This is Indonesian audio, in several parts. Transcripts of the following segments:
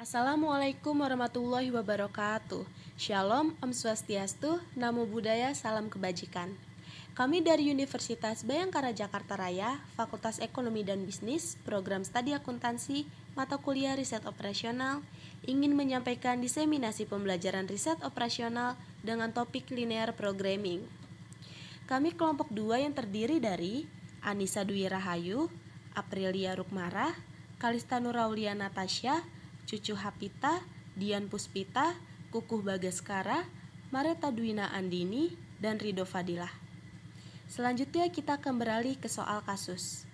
Assalamualaikum warahmatullahi wabarakatuh. Shalom, Om Swastiastu, Namo Buddhaya, Salam Kebajikan. Kami dari Universitas Bhayangkara Jakarta Raya, Fakultas Ekonomi dan Bisnis, Program Studi Akuntansi, Mata Kuliah Riset Operasional, ingin menyampaikan diseminasi pembelajaran riset operasional dengan topik linear programming. Kami kelompok 2 yang terdiri dari Anissa Dwi Rahayu, Aprilia Rukmarah, Kalista Nuraulia Natasha, Cucu Hapita, Dian Puspita, Kukuh Bagaskara, Mareta Dwina Andini, dan Rido Fadilah. Selanjutnya kita akan beralih ke soal kasus.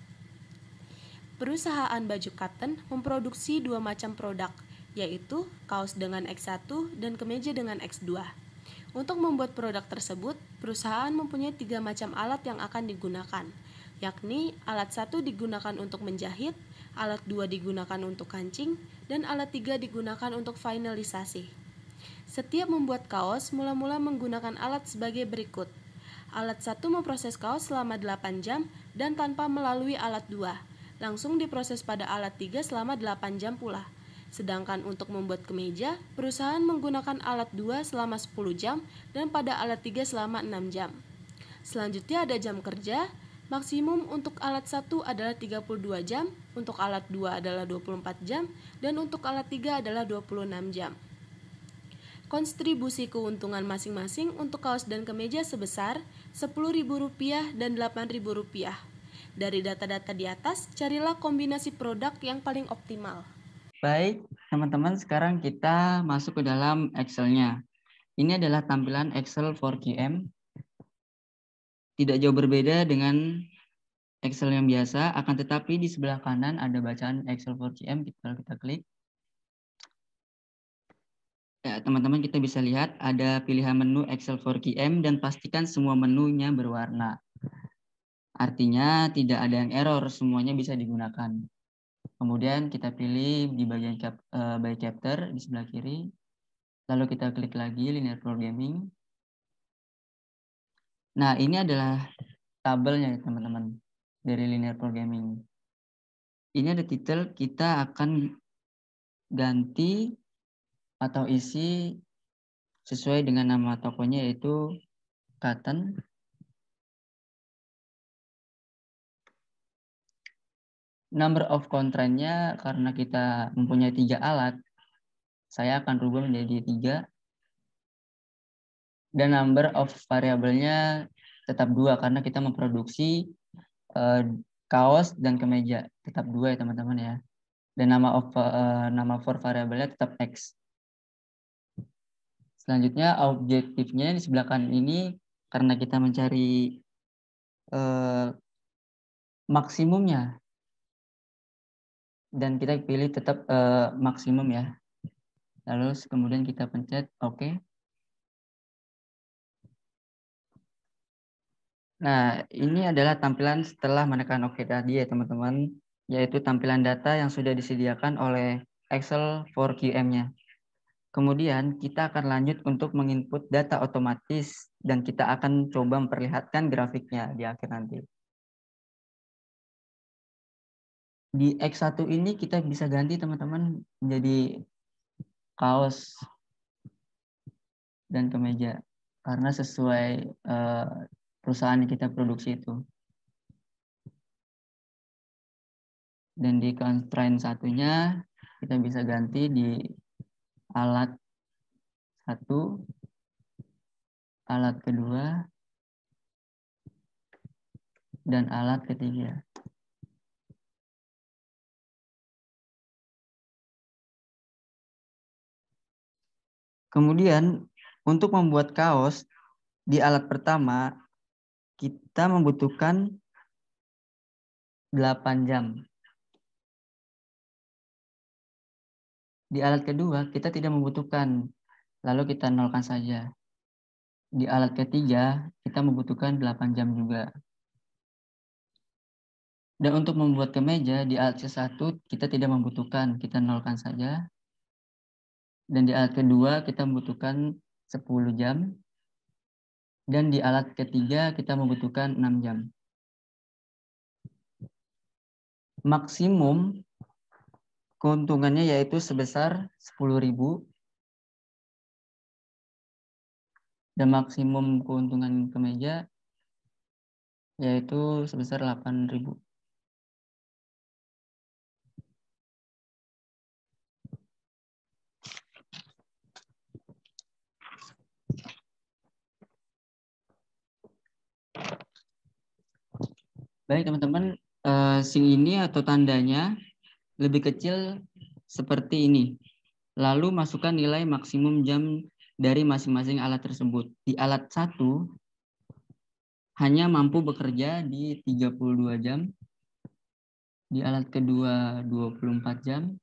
Perusahaan baju cotton memproduksi 2 macam produk, yaitu kaos dengan X1 dan kemeja dengan X2. Untuk membuat produk tersebut, perusahaan mempunyai 3 macam alat yang akan digunakan, yakni alat 1 digunakan untuk menjahit, alat 2 digunakan untuk kancing, dan alat 3 digunakan untuk finalisasi. Setiap membuat kaos mula-mula menggunakan alat sebagai berikut. Alat 1 memproses kaos selama 8 jam dan tanpa melalui alat 2. Langsung diproses pada alat 3 selama 8 jam pula. Sedangkan untuk membuat kemeja, perusahaan menggunakan alat 2 selama 10 jam dan pada alat 3 selama 6 jam. Selanjutnya ada jam kerja. Maksimum untuk alat 1 adalah 32 jam, untuk alat 2 adalah 24 jam, dan untuk alat 3 adalah 26 jam. Kontribusi keuntungan masing-masing untuk kaos dan kemeja sebesar Rp10.000 dan Rp8.000. Dari data-data di atas, carilah kombinasi produk yang paling optimal. Baik, teman-teman, sekarang kita masuk ke dalam Excel-nya. Ini adalah tampilan Excel 4QM. Tidak jauh berbeda dengan Excel yang biasa, akan tetapi di sebelah kanan ada bacaan Excel 4QM. Kalau kita klik, ya, teman-teman, kita bisa lihat ada pilihan menu Excel 4QM dan pastikan semua menunya berwarna. Artinya tidak ada yang error, semuanya bisa digunakan. Kemudian kita pilih di bagian by chapter di sebelah kiri. Lalu kita klik lagi linear programming. Nah, ini adalah tabelnya teman-teman dari linear programming. Ini ada titel, kita akan ganti atau isi sesuai dengan nama tokonya yaitu Cotton. Number of constraint-nya karena kita mempunyai 3 alat, saya akan rubah menjadi 3. Dan number of variabelnya tetap 2 karena kita memproduksi kaos dan kemeja, tetap 2 ya teman-teman ya. Dan nama for variabelnya tetap X. Selanjutnya objektifnya di sebelah kanan ini karena kita mencari maksimumnya dan kita pilih tetap maksimum ya. Lalu kemudian kita pencet OK. Nah, ini adalah tampilan setelah menekan OK tadi ya teman-teman, yaitu tampilan data yang sudah disediakan oleh Excel 4QM-nya. Kemudian kita akan lanjut untuk menginput data otomatis dan kita akan coba memperlihatkan grafiknya di akhir nanti. Di X1 ini kita bisa ganti teman-teman menjadi kaos dan kemeja karena sesuai perusahaan yang kita produksi itu. Dan di constraint satunya kita bisa ganti di alat 1, alat kedua, dan alat ketiga. Kemudian untuk membuat kaos di alat pertama kita membutuhkan 8 jam. Di alat kedua kita tidak membutuhkan, lalu kita nolkan saja. Di alat ketiga kita membutuhkan 8 jam juga. Dan untuk membuat kemeja di alat C1 kita tidak membutuhkan, kita nolkan saja. Dan di alat kedua kita membutuhkan 10 jam. Dan di alat ketiga kita membutuhkan 6 jam. Maksimum keuntungannya yaitu sebesar 10.000 dan maksimum keuntungan kemeja yaitu sebesar 8.000. Baik teman-teman, sing ini atau tandanya lebih kecil seperti ini. Lalu masukkan nilai maksimum jam dari masing-masing alat tersebut. Di alat 1 hanya mampu bekerja di 32 jam. Di alat kedua 24 jam.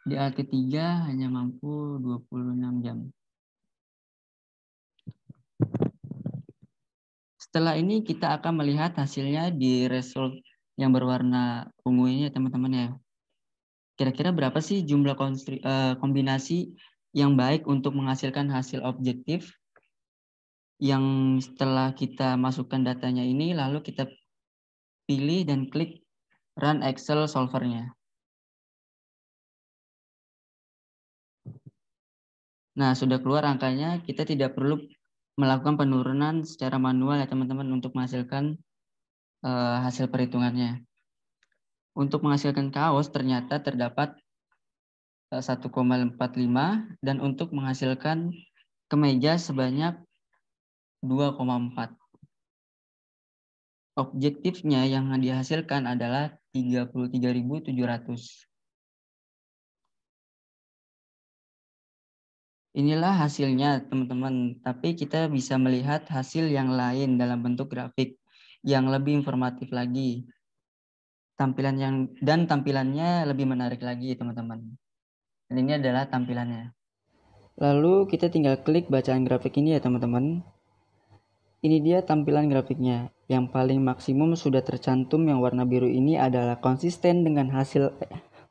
Di alat ketiga hanya mampu 26 jam. Setelah ini kita akan melihat hasilnya di result yang berwarna ungu ini ya teman-teman ya. Kira-kira berapa sih jumlah kombinasi yang baik untuk menghasilkan hasil objektif yang setelah kita masukkan datanya ini lalu kita pilih dan klik run Excel solvernya. Nah, sudah keluar angkanya, kita tidak perlu melakukan penurunan secara manual ya teman-teman untuk menghasilkan hasil perhitungannya. Untuk menghasilkan kaos ternyata terdapat 1,45 dan untuk menghasilkan kemeja sebanyak 2,4. Objektifnya yang dihasilkan adalah 33.700. Inilah hasilnya teman-teman, tapi kita bisa melihat hasil yang lain dalam bentuk grafik yang lebih informatif lagi. Tampilannya lebih menarik lagi teman-teman. Dan ini adalah tampilannya. Lalu kita tinggal klik bacaan grafik ini ya teman-teman. Ini dia tampilan grafiknya. Yang paling maksimum sudah tercantum yang warna biru ini adalah konsisten dengan hasil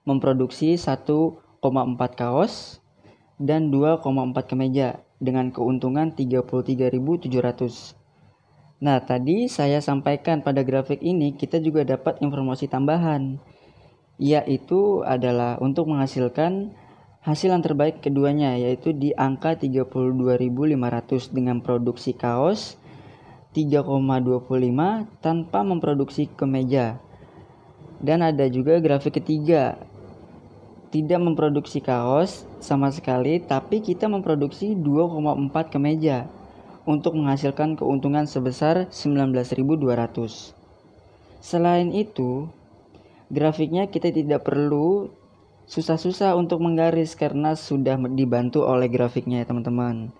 memproduksi 1,4 kaos dan 2,4 kemeja dengan keuntungan 33.700. Nah, tadi saya sampaikan pada grafik ini kita juga dapat informasi tambahan, yaitu adalah untuk menghasilkan hasil yang terbaik keduanya, yaitu di angka 32.500 dengan produksi kaos 3,25 tanpa memproduksi kemeja. Dan ada juga grafik ketiga, tidak memproduksi kaos sama sekali, tapi kita memproduksi 2,4 kemeja untuk menghasilkan keuntungan sebesar 19.200. Selain itu, grafiknya kita tidak perlu susah-susah untuk menggaris karena sudah dibantu oleh grafiknya ya teman-teman.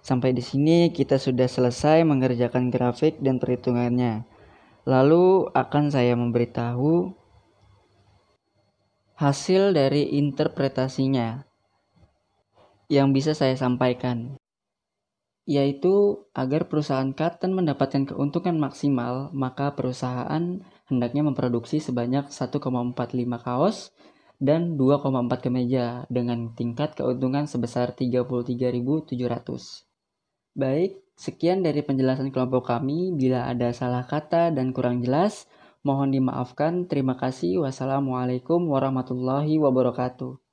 Sampai di sini kita sudah selesai mengerjakan grafik dan perhitungannya. Lalu akan saya memberitahu hasil dari interpretasinya yang bisa saya sampaikan, yaitu agar perusahaan Karten mendapatkan keuntungan maksimal, maka perusahaan hendaknya memproduksi sebanyak 1,45 kaos dan 2,4 kemeja dengan tingkat keuntungan sebesar 33.700. Baik, sekian dari penjelasan kelompok kami. Bila ada salah kata dan kurang jelas, mohon dimaafkan. Terima kasih. Wassalamualaikum warahmatullahi wabarakatuh.